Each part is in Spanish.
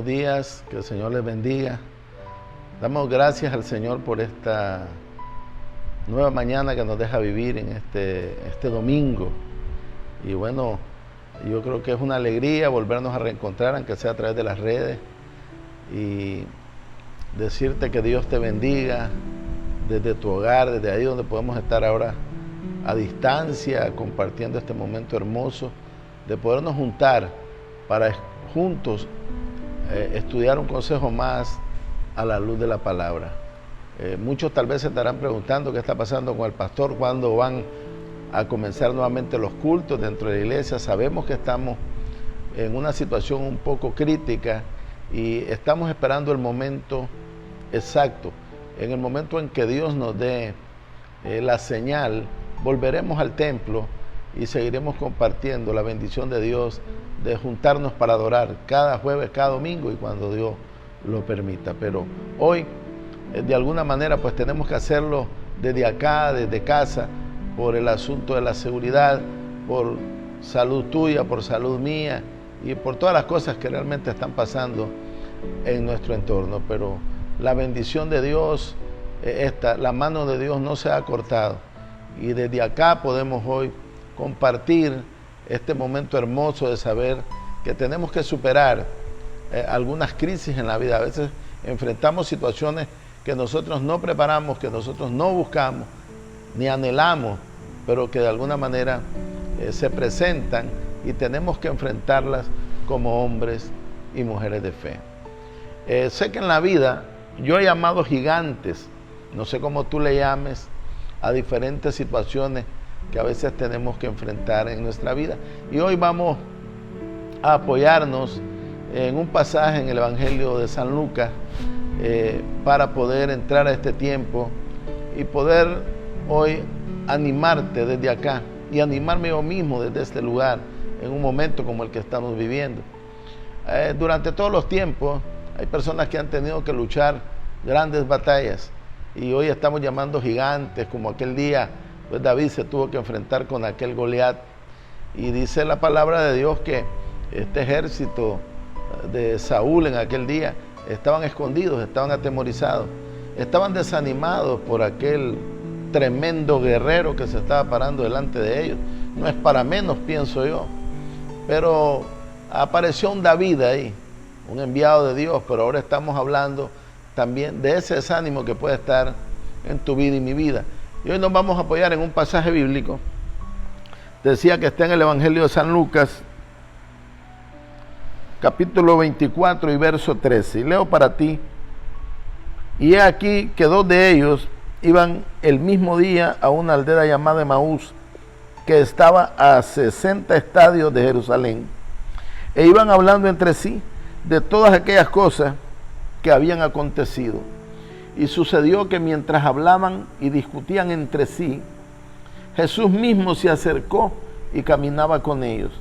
buenos días, que el Señor les bendiga. Damos gracias al Señor por esta nueva mañana que nos deja vivir en este domingo. Y bueno, yo creo que es una alegría volvernos a reencontrar, aunque sea a través de las redes, y decirte que Dios te bendiga desde tu hogar, desde ahí donde podemos estar ahora a distancia, compartiendo este momento hermoso de podernos juntar para juntos estudiar un consejo más a la luz de la palabra. Muchos tal vez se estarán preguntando qué está pasando con el pastor, cuándo van a comenzar nuevamente los cultos dentro de la iglesia. Sabemos que estamos en una situación un poco crítica y estamos esperando el momento exacto. En el momento en que Dios nos dé la señal, volveremos al templo y seguiremos compartiendo la bendición de Dios de juntarnos para adorar cada jueves, cada domingo y cuando Dios lo permita. Pero hoy, de alguna manera, pues tenemos que hacerlo desde acá, desde casa, por el asunto de la seguridad, por salud tuya, por salud mía y por todas las cosas que realmente están pasando en nuestro entorno. Pero la bendición de Dios, la mano de Dios no se ha cortado. Y desde acá podemos hoy compartir este momento hermoso de saber que tenemos que superar algunas crisis en la vida. A veces enfrentamos situaciones que nosotros no preparamos, que nosotros no buscamos, ni anhelamos, pero que de alguna manera se presentan y tenemos que enfrentarlas como hombres y mujeres de fe. Sé que en la vida yo he llamado gigantes, no sé cómo tú le llames, a diferentes situaciones que a veces tenemos que enfrentar en nuestra vida. Y hoy vamos a apoyarnos en un pasaje en el Evangelio de San Lucas para poder entrar a este tiempo y poder hoy animarte desde acá y animarme yo mismo desde este lugar en un momento como el que estamos viviendo. Durante todos los tiempos hay personas que han tenido que luchar grandes batallas y hoy estamos llamando gigantes, como aquel día pues David se tuvo que enfrentar con aquel Goliat, y dice la palabra de Dios que este ejército de Saúl en aquel día estaban escondidos, estaban atemorizados, estaban desanimados por aquel tremendo guerrero que se estaba parando delante de ellos. No es para menos, pienso yo, pero apareció un David ahí, un enviado de Dios. Pero ahora estamos hablando también de ese desánimo que puede estar en tu vida y mi vida. Y hoy nos vamos a apoyar en un pasaje bíblico. Decía que está en el Evangelio de San Lucas, capítulo 24 y verso 13. Y leo para ti. Y he aquí que dos de ellos iban el mismo día a una aldea llamada Emaús, que estaba a 60 estadios de Jerusalén. E iban hablando entre sí de todas aquellas cosas que habían acontecido. Y sucedió que mientras hablaban y discutían entre sí, Jesús mismo se acercó y caminaba con ellos.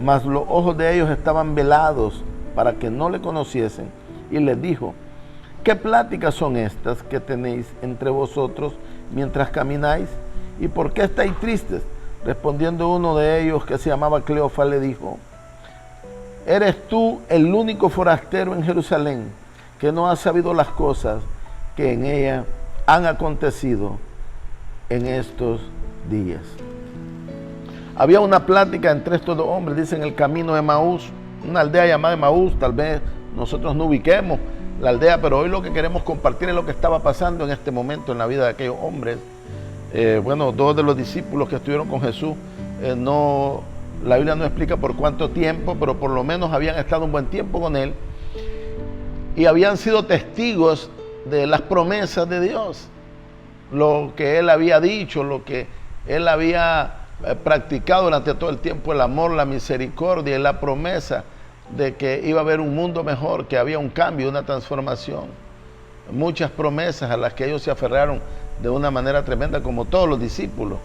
Mas los ojos de ellos estaban velados para que no le conociesen. Y les dijo: ¿qué pláticas son estas que tenéis entre vosotros mientras camináis? ¿Y por qué estáis tristes? Respondiendo uno de ellos, que se llamaba Cleofas, le dijo: ¿eres tú el único forastero en Jerusalén que no has sabido las cosas que en ella han acontecido en estos días? Había una plática entre estos dos hombres, dice, en el camino de Emaús, una aldea llamada Emaús. Tal vez nosotros no ubiquemos la aldea, pero hoy lo que queremos compartir es lo que estaba pasando en este momento en la vida de aquellos hombres. Dos de los discípulos que estuvieron con Jesús, la Biblia no explica por cuánto tiempo, pero por lo menos habían estado un buen tiempo con él y habían sido testigos de las promesas de Dios, lo que él había dicho, lo que él había practicado durante todo el tiempo, el amor, la misericordia y la promesa de que iba a haber un mundo mejor, que había un cambio, una transformación. Muchas promesas a las que ellos se aferraron de una manera tremenda, como todos los discípulos.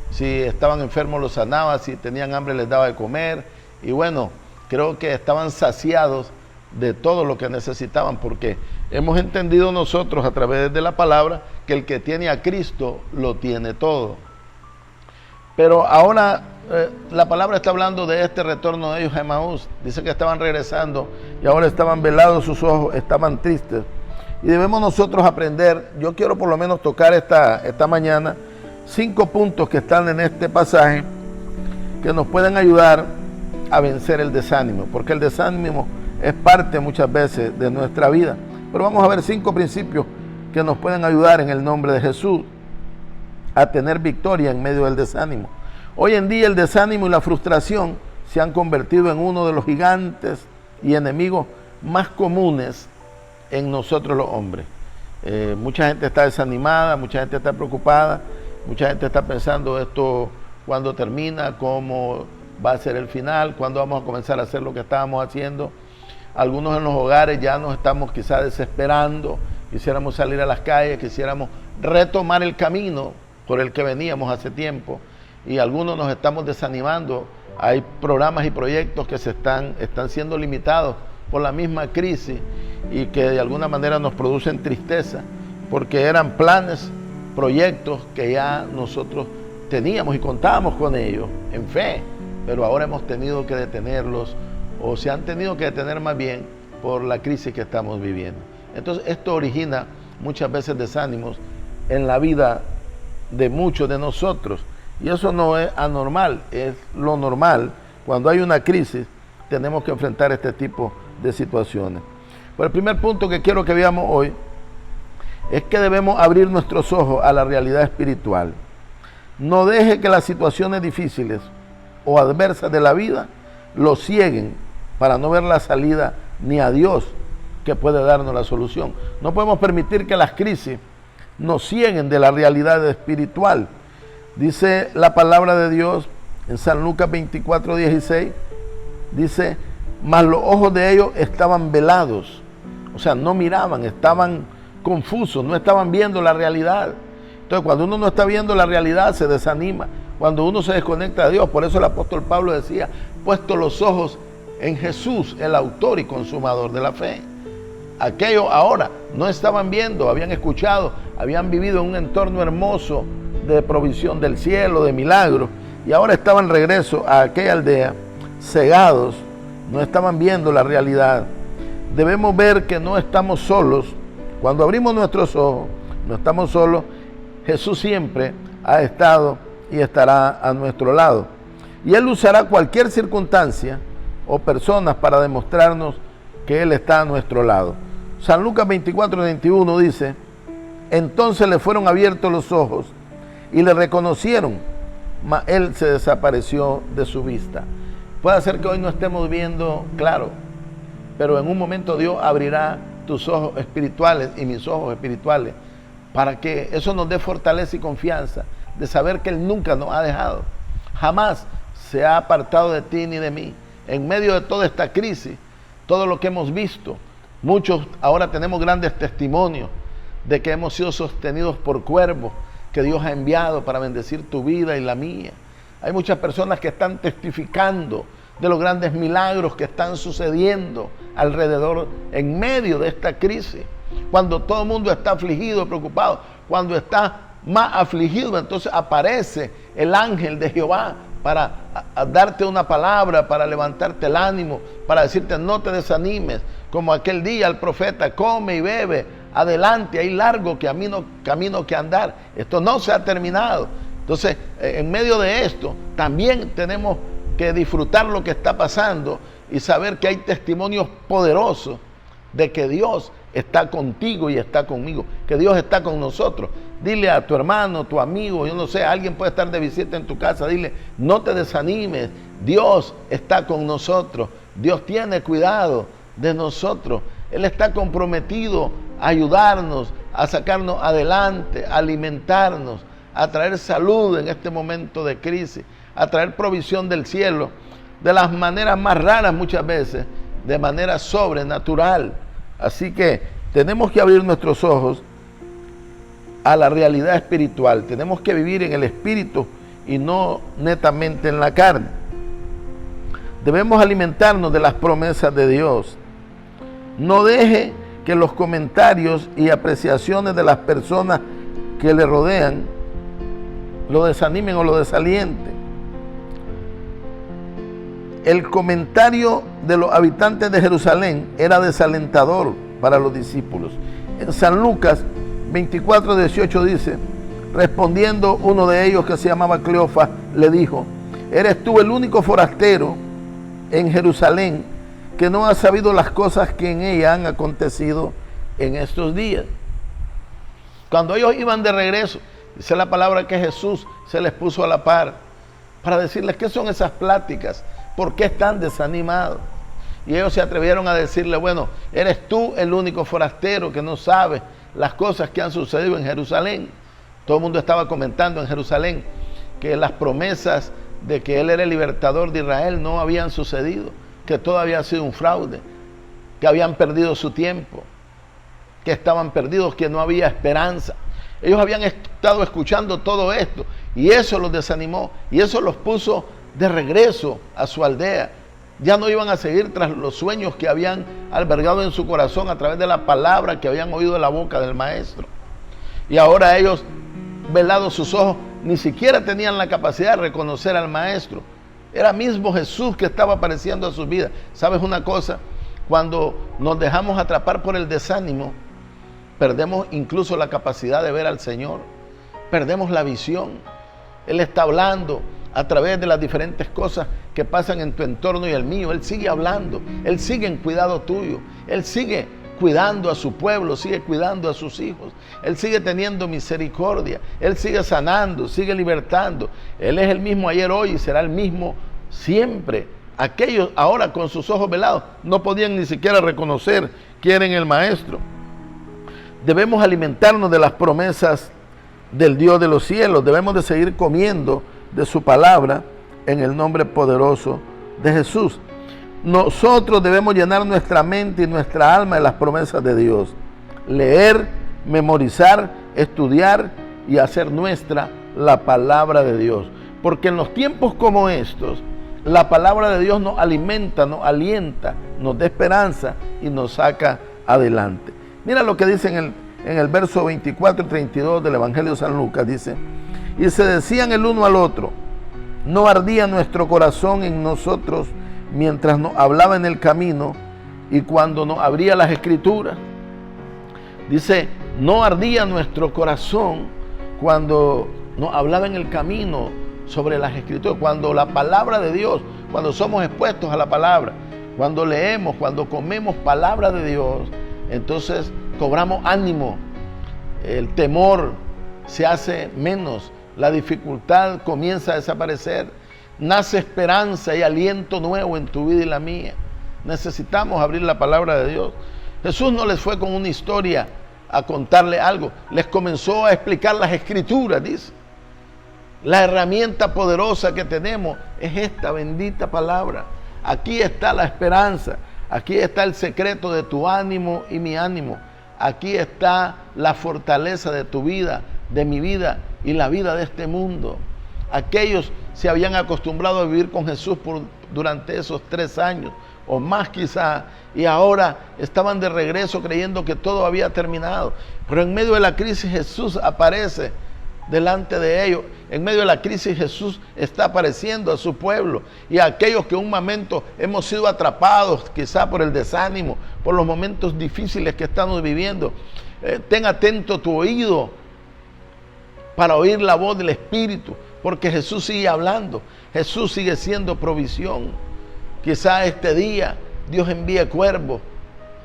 Si estaban enfermos los sanaba, si tenían hambre les daba de comer, y bueno, creo que estaban saciados de todo lo que necesitaban, porque hemos entendido nosotros a través de la palabra que el que tiene a Cristo lo tiene todo. Pero ahora La palabra está hablando de este retorno de ellos a Emaús. Dice que estaban regresando y ahora estaban velados sus ojos, estaban tristes. Y debemos nosotros aprender, yo quiero por lo menos tocar esta mañana 5 puntos que están en este pasaje que nos pueden ayudar a vencer el desánimo, porque el desánimo es parte muchas veces de nuestra vida. Pero vamos a ver 5 principios que nos pueden ayudar en el nombre de Jesús a tener victoria en medio del desánimo. Hoy en día el desánimo y la frustración se han convertido en uno de los gigantes y enemigos más comunes en nosotros los hombres. Mucha gente está desanimada, mucha gente está preocupada, mucha gente está pensando esto cuándo termina, cómo va a ser el final, cuándo vamos a comenzar a hacer lo que estábamos haciendo. Algunos en los hogares ya nos estamos quizás desesperando, quisiéramos salir a las calles, quisiéramos retomar el camino por el que veníamos hace tiempo, y algunos nos estamos desanimando. Hay programas y proyectos que están siendo limitados por la misma crisis y que de alguna manera nos producen tristeza, porque eran planes, proyectos que ya nosotros teníamos y contábamos con ellos en fe, pero ahora hemos tenido que detenerlos, o se han tenido que detener más bien por la crisis que estamos viviendo. Entonces esto origina muchas veces desánimos en la vida de muchos de nosotros, y eso no es anormal, es lo normal. Cuando hay una crisis tenemos que enfrentar este tipo de situaciones. Pero el primer punto que quiero que veamos hoy es que debemos abrir nuestros ojos a la realidad espiritual. No deje que las situaciones difíciles o adversas de la vida lo cieguen para no ver la salida ni a Dios que puede darnos la solución. No podemos permitir que las crisis nos cieguen de la realidad espiritual. Dice la palabra de Dios en San Lucas 24:16, dice: mas los ojos de ellos estaban velados. O sea, no miraban, estaban confusos, no estaban viendo la realidad. Entonces, cuando uno no está viendo la realidad, se desanima. Cuando uno se desconecta de Dios, por eso el apóstol Pablo decía: puesto los ojos en Jesús, el autor y consumador de la fe. Aquellos ahora no estaban viendo, habían escuchado, habían vivido en un entorno hermoso de provisión del cielo, de milagros, y ahora estaban de regreso a aquella aldea, cegados, no estaban viendo la realidad. Debemos ver que no estamos solos. Cuando abrimos nuestros ojos, no estamos solos. Jesús siempre ha estado y estará a nuestro lado. Y Él usará cualquier circunstancia o personas para demostrarnos que Él está a nuestro lado. San Lucas 24:21 dice: entonces le fueron abiertos los ojos y le reconocieron, mas Él se desapareció de su vista. Puede ser que hoy no estemos viendo claro, pero en un momento Dios abrirá tus ojos espirituales y mis ojos espirituales, para que eso nos dé fortaleza y confianza de saber que Él nunca nos ha dejado, jamás se ha apartado de ti ni de mí. En medio de toda esta crisis, todo lo que hemos visto, muchos ahora tenemos grandes testimonios de que hemos sido sostenidos por cuervos que Dios ha enviado para bendecir tu vida y la mía. Hay muchas personas que están testificando de los grandes milagros que están sucediendo alrededor en medio de esta crisis. Cuando todo el mundo está afligido, preocupado, cuando está más afligido, entonces aparece el ángel de Jehová para darte una palabra, para levantarte el ánimo, para decirte no te desanimes, como aquel día el profeta: come y bebe, adelante, hay largo camino que andar, esto no se ha terminado. Entonces, en medio de esto, también tenemos que disfrutar lo que está pasando y saber que hay testimonios poderosos de que Dios está contigo y está conmigo, que Dios está con nosotros. Dile a tu hermano, tu amigo, yo no sé, alguien puede estar de visita en tu casa, dile: no te desanimes, Dios está con nosotros, Dios tiene cuidado de nosotros, Él está comprometido a ayudarnos, a sacarnos adelante, a alimentarnos, a traer salud en este momento de crisis, a traer provisión del cielo, de las maneras más raras muchas veces, de manera sobrenatural. Así que tenemos que abrir nuestros ojos a la realidad espiritual. Tenemos que vivir en el espíritu y no netamente en la carne. Debemos alimentarnos de las promesas de Dios. No deje que los comentarios y apreciaciones de las personas que le rodean lo desanimen o lo desalienten. el comentario de los habitantes de Jerusalén era desalentador para los discípulos. En San Lucas 24:18 dice: respondiendo uno de ellos, que se llamaba Cleofas, le dijo: ¿eres tú el único forastero en Jerusalén que no ha sabido las cosas que en ella han acontecido en estos días? Cuando ellos iban de regreso, dice la palabra que Jesús se les puso a la par para decirles qué son esas pláticas, por qué están desanimados. Y ellos se atrevieron a decirle: bueno, eres tú el único forastero que no sabe las cosas que han sucedido en Jerusalén. Todo el mundo estaba comentando en Jerusalén que las promesas de que Él era el libertador de Israel no habían sucedido, que todo había sido un fraude, que habían perdido su tiempo, que estaban perdidos, que no había esperanza. Ellos habían estado escuchando todo esto y eso los desanimó y eso los puso de regreso a su aldea. Ya no iban a seguir tras los sueños que habían albergado en su corazón a través de la palabra que habían oído de la boca del maestro. Y ahora ellos, velados sus ojos, ni siquiera tenían la capacidad de reconocer al maestro. Era mismo Jesús que estaba apareciendo a sus vidas. ¿Sabes una cosa? Cuando nos dejamos atrapar por el desánimo, perdemos incluso la capacidad de ver al Señor. Perdemos la visión. Él está hablando a través de las diferentes cosas que pasan en tu entorno y el mío. Él sigue hablando. Él sigue en cuidado tuyo. Él sigue cuidando a su pueblo, sigue cuidando a sus hijos. Él sigue teniendo misericordia. Él sigue sanando, sigue libertando. Él es el mismo ayer, hoy y será el mismo siempre. Aquellos ahora con sus ojos velados no podían ni siquiera reconocer quién era el maestro. Debemos alimentarnos de las promesas del Dios de los cielos. Debemos de seguir comiendo de su palabra en el nombre poderoso de Jesús. Nosotros debemos llenar nuestra mente y nuestra alma de las promesas de Dios. Leer, memorizar, estudiar y hacer nuestra la palabra de Dios. Porque en los tiempos como estos, la palabra de Dios nos alimenta, nos alienta, nos da esperanza y nos saca adelante. Mira lo que dice en el verso 24 y 32 del Evangelio de San Lucas. Dice: y se decían el uno al otro: ¿no ardía nuestro corazón en nosotros mientras nos hablaba en el camino y cuando nos abría las escrituras? Dice: no ardía nuestro corazón cuando nos hablaba en el camino sobre las escrituras, cuando la palabra de Dios, cuando somos expuestos a la palabra, cuando leemos, cuando comemos palabra de Dios, entonces cobramos ánimo, el temor se hace menos, la dificultad comienza a desaparecer, nace esperanza y aliento nuevo en tu vida y la mía. Necesitamos abrir la palabra de Dios. Jesús no les fue con una historia a contarle algo, les comenzó a explicar las escrituras, dice. La herramienta poderosa que tenemos es esta bendita palabra. Aquí está la esperanza, aquí está el secreto de tu ánimo y mi ánimo. Aquí está la fortaleza de tu vida, de mi vida y la vida de este mundo. Aquellos se habían acostumbrado a vivir con Jesús durante esos 3 años o más quizá, y ahora estaban de regreso creyendo que todo había terminado. Pero en medio de la crisis Jesús aparece delante de ellos. En medio de la crisis Jesús está apareciendo a su pueblo, y a aquellos que un momento hemos sido atrapados quizá por el desánimo, por los momentos difíciles que estamos viviendo. Ten atento tu oído para oír la voz del Espíritu, porque Jesús sigue hablando, Jesús sigue siendo provisión. Quizá este día Dios envíe cuervos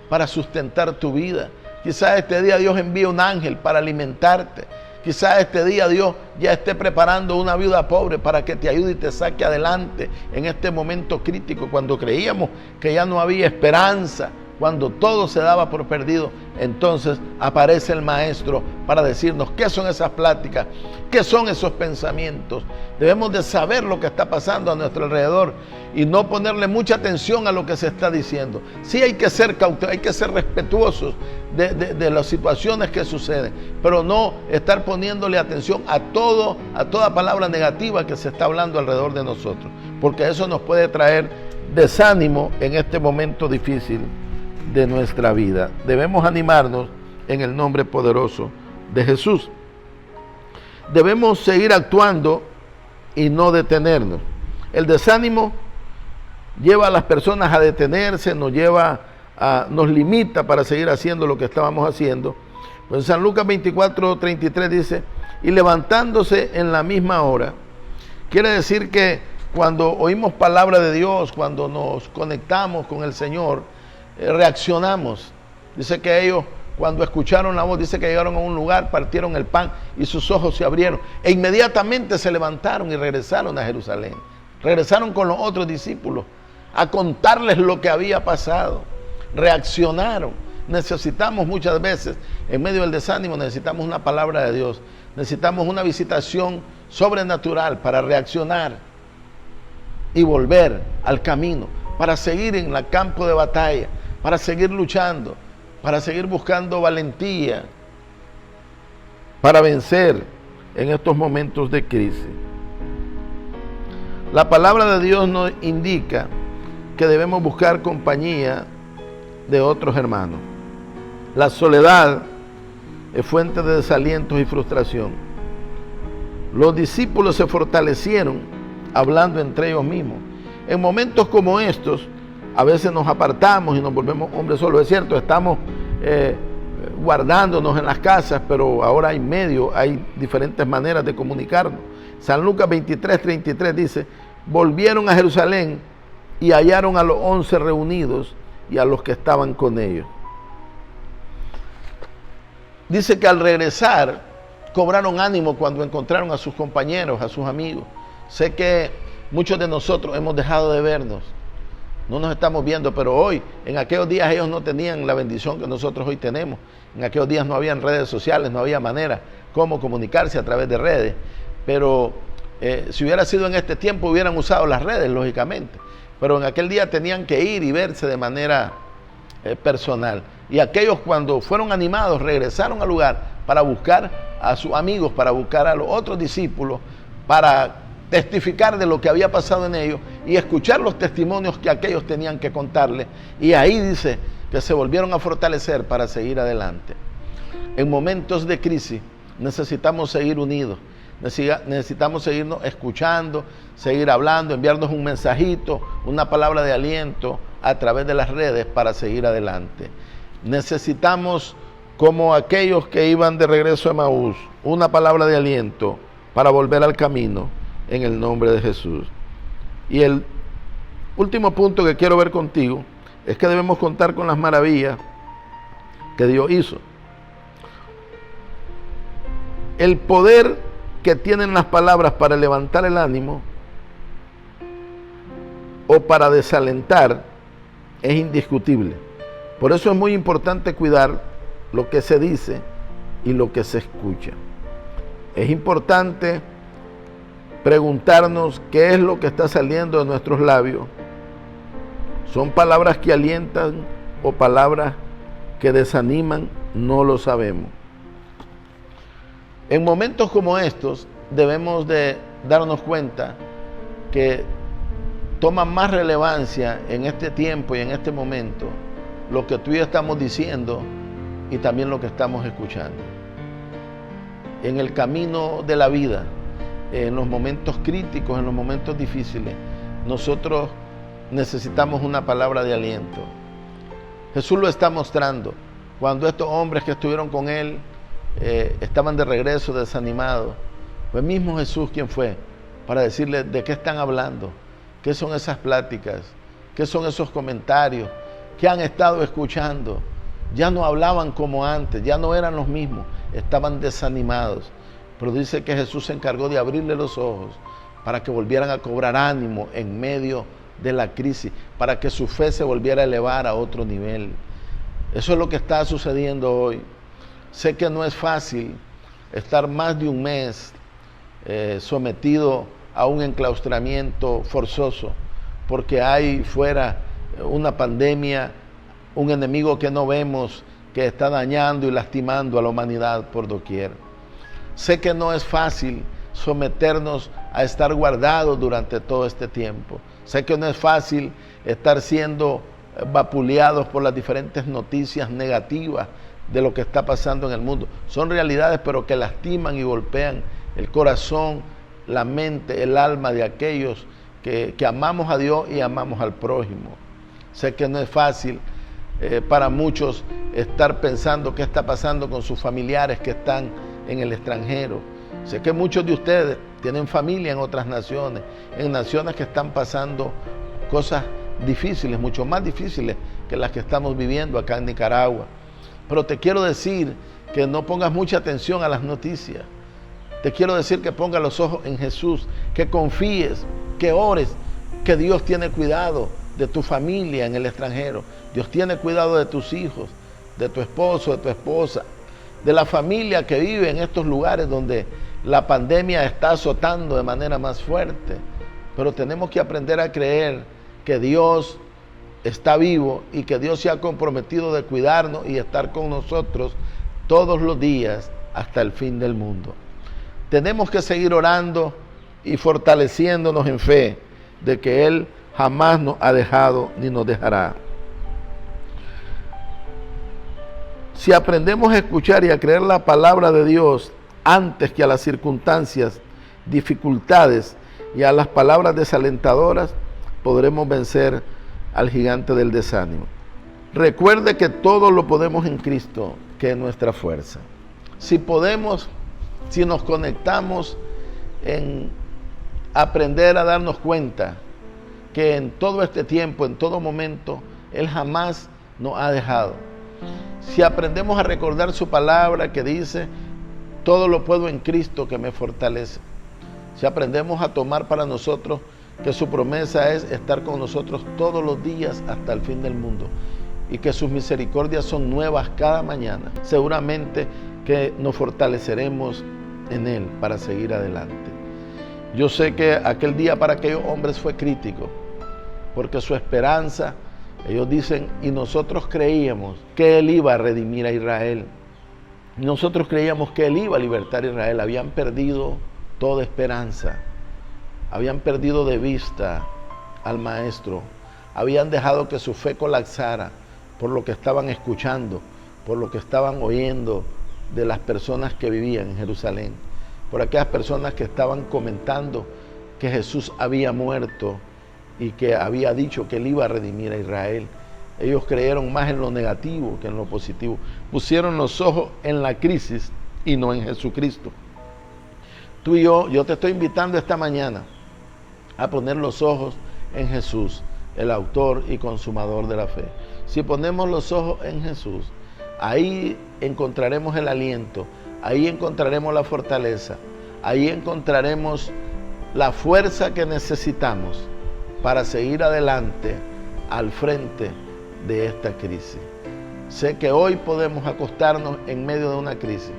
para sustentar tu vida. Quizá este día Dios envíe un ángel para alimentarte. Quizás este día Dios ya esté preparando una viuda pobre para que te ayude y te saque adelante en este momento crítico, cuando creíamos que ya no había esperanza, cuando todo se daba por perdido. Entonces aparece el Maestro para decirnos qué son esas pláticas, qué son esos pensamientos. Debemos de saber lo que está pasando a nuestro alrededor y no ponerle mucha atención a lo que se está diciendo. Sí hay que ser cautelosos, hay que ser respetuosos de las situaciones que suceden, pero no estar poniéndole atención a toda palabra negativa que se está hablando alrededor de nosotros, porque eso nos puede traer desánimo en este momento difícil de nuestra vida. Debemos animarnos en el nombre poderoso de Jesús. Debemos seguir actuando y no detenernos. El desánimo lleva a las personas a detenerse, nos limita para seguir haciendo lo que estábamos haciendo. Pues en San Lucas 24:33 dice, y levantándose en la misma hora. Quiere decir que cuando oímos palabra de Dios, cuando nos conectamos con el Señor, reaccionamos. Dice que ellos, cuando escucharon la voz, dice que llegaron a un lugar, partieron el pan y sus ojos se abrieron. E inmediatamente se levantaron y regresaron a Jerusalén. Regresaron con los otros discípulos a contarles lo que había pasado. Reaccionaron. Necesitamos muchas veces, en medio del desánimo, necesitamos una palabra de Dios. Necesitamos una visitación sobrenatural para reaccionar y volver al camino, para seguir en el campo de batalla, para seguir luchando, para seguir buscando valentía, para vencer en estos momentos de crisis. La palabra de Dios nos indica que debemos buscar compañía de otros hermanos. La soledad es fuente de desalientos y frustración. Los discípulos se fortalecieron hablando entre ellos mismos. En momentos como estos, a veces nos apartamos y nos volvemos hombres solos. Es cierto, estamos guardándonos en las casas, pero ahora hay medios, hay diferentes maneras de comunicarnos. San Lucas 23:33 dice, volvieron a Jerusalén y hallaron a los 11 reunidos y a los que estaban con ellos. Dice que al regresar cobraron ánimo cuando encontraron a sus compañeros, a sus amigos. Sé que muchos de nosotros hemos dejado de vernos, no nos estamos viendo, pero hoy, en aquellos días ellos no tenían la bendición que nosotros hoy tenemos. En aquellos días no habían redes sociales, no había manera cómo comunicarse a través de redes, pero si hubiera sido en este tiempo hubieran usado las redes, lógicamente, pero en aquel día tenían que ir y verse de manera personal. Y aquellos, cuando fueron animados, regresaron al lugar para buscar a sus amigos, para buscar a los otros discípulos, para testificar de lo que había pasado en ellos y escuchar los testimonios que aquellos tenían que contarles. Y ahí dice que se volvieron a fortalecer para seguir adelante. En momentos de crisis necesitamos seguir unidos, necesitamos seguirnos escuchando, seguir hablando, enviarnos un mensajito, una palabra de aliento a través de las redes para seguir adelante. Necesitamos, como aquellos que iban de regreso a Emaús, una palabra de aliento para volver al camino en el nombre de Jesús. Y el último punto que quiero ver contigo es que debemos contar con las maravillas que Dios hizo. El poder que tienen las palabras para levantar el ánimo o para desalentar es indiscutible. Por eso es muy importante cuidar lo que se dice y lo que se escucha. Es importante preguntarnos qué es lo que está saliendo de nuestros labios. ¿Son palabras que alientan o palabras que desaniman? No lo sabemos. En momentos como estos debemos de darnos cuenta que toma más relevancia en este tiempo y en este momento lo que tú y yo estamos diciendo y también lo que estamos escuchando. En el camino de la vida, en los momentos críticos, en los momentos difíciles, nosotros necesitamos una palabra de aliento. Jesús lo está mostrando. Cuando estos hombres que estuvieron con él estaban de regreso desanimados, fue mismo Jesús quien fue para decirles de qué están hablando, qué son esas pláticas, qué son esos comentarios que han estado escuchando. Ya no hablaban como antes, ya no eran los mismos, estaban desanimados. Pero dice que Jesús se encargó de abrirle los ojos para que volvieran a cobrar ánimo en medio de la crisis, para que su fe se volviera a elevar a otro nivel. Eso es lo que está sucediendo hoy. Sé que no es fácil estar más de un mes sometido a un enclaustramiento forzoso, porque hay fuera una pandemia, un enemigo que no vemos, que está dañando y lastimando a la humanidad por doquier. Sé que no es fácil someternos a estar guardados durante todo este tiempo. Sé que no es fácil estar siendo vapuleados por las diferentes noticias negativas de lo que está pasando en el mundo. Son realidades, pero que lastiman y golpean el corazón, la mente, el alma de aquellos que amamos a Dios y amamos al prójimo. Sé que no es fácil para muchos estar pensando qué está pasando con sus familiares que están en el extranjero. Sé que muchos de ustedes tienen familia en otras naciones, en naciones que están pasando cosas difíciles, mucho más difíciles que las que estamos viviendo acá en Nicaragua. Pero te quiero decir que no pongas mucha atención a las noticias. Te quiero decir que pongas los ojos en Jesús, que confíes, que ores, que Dios tiene cuidado de tu familia en el extranjero. Dios tiene cuidado de tus hijos, de tu esposo, de tu esposa, de la familia que vive en estos lugares donde la pandemia está azotando de manera más fuerte. Pero tenemos que aprender a creer que Dios está vivo y que Dios se ha comprometido de cuidarnos y estar con nosotros todos los días hasta el fin del mundo. Tenemos que seguir orando y fortaleciéndonos en fe de que Él jamás nos ha dejado ni nos dejará. Si aprendemos a escuchar y a creer la palabra de Dios antes que a las circunstancias, dificultades y a las palabras desalentadoras, podremos vencer al gigante del desánimo. Recuerde que todo lo podemos en Cristo, que es nuestra fuerza. Si nos conectamos en aprender a darnos cuenta que en todo este tiempo, en todo momento, Él jamás nos ha dejado. Si aprendemos a recordar su palabra que dice, todo lo puedo en Cristo que me fortalece. Si aprendemos a tomar para nosotros que su promesa es estar con nosotros todos los días hasta el fin del mundo y que sus misericordias son nuevas cada mañana, seguramente que nos fortaleceremos en Él para seguir adelante. Yo sé que aquel día para aquellos hombres fue crítico, porque su esperanza, ellos dicen, y nosotros creíamos que Él iba a redimir a Israel. Nosotros creíamos que Él iba a libertar a Israel. Habían perdido toda esperanza. Habían perdido de vista al Maestro. Habían dejado que su fe colapsara por lo que estaban escuchando, por lo que estaban oyendo de las personas que vivían en Jerusalén, por aquellas personas que estaban comentando que Jesús había muerto y que había dicho que Él iba a redimir a Israel. Ellos creyeron más en lo negativo que en lo positivo. Pusieron los ojos en la crisis y no en Jesucristo. Tú y yo te estoy invitando esta mañana a poner los ojos en Jesús, el autor y consumador de la fe. Si ponemos los ojos en Jesús, ahí encontraremos el aliento, ahí encontraremos la fortaleza, ahí encontraremos la fuerza que necesitamos para seguir adelante al frente de esta crisis. Sé que hoy podemos acostarnos en medio de una crisis,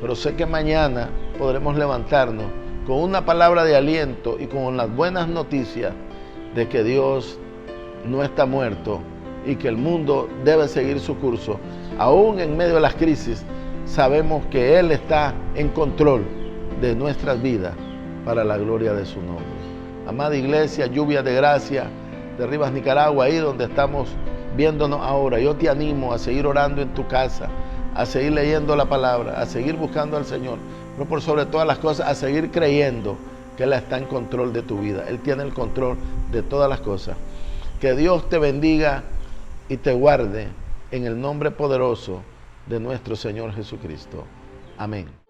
pero sé que mañana podremos levantarnos con una palabra de aliento y con las buenas noticias de que Dios no está muerto y que el mundo debe seguir su curso. Aún en medio de las crisis, sabemos que Él está en control de nuestras vidas para la gloria de su nombre. Amada iglesia, lluvia de gracia de Rivas, Nicaragua, ahí donde estamos viéndonos ahora, yo te animo a seguir orando en tu casa, a seguir leyendo la palabra, a seguir buscando al Señor, pero por sobre todas las cosas, a seguir creyendo que Él está en control de tu vida. Él tiene el control de todas las cosas. Que Dios te bendiga y te guarde en el nombre poderoso de nuestro Señor Jesucristo. Amén.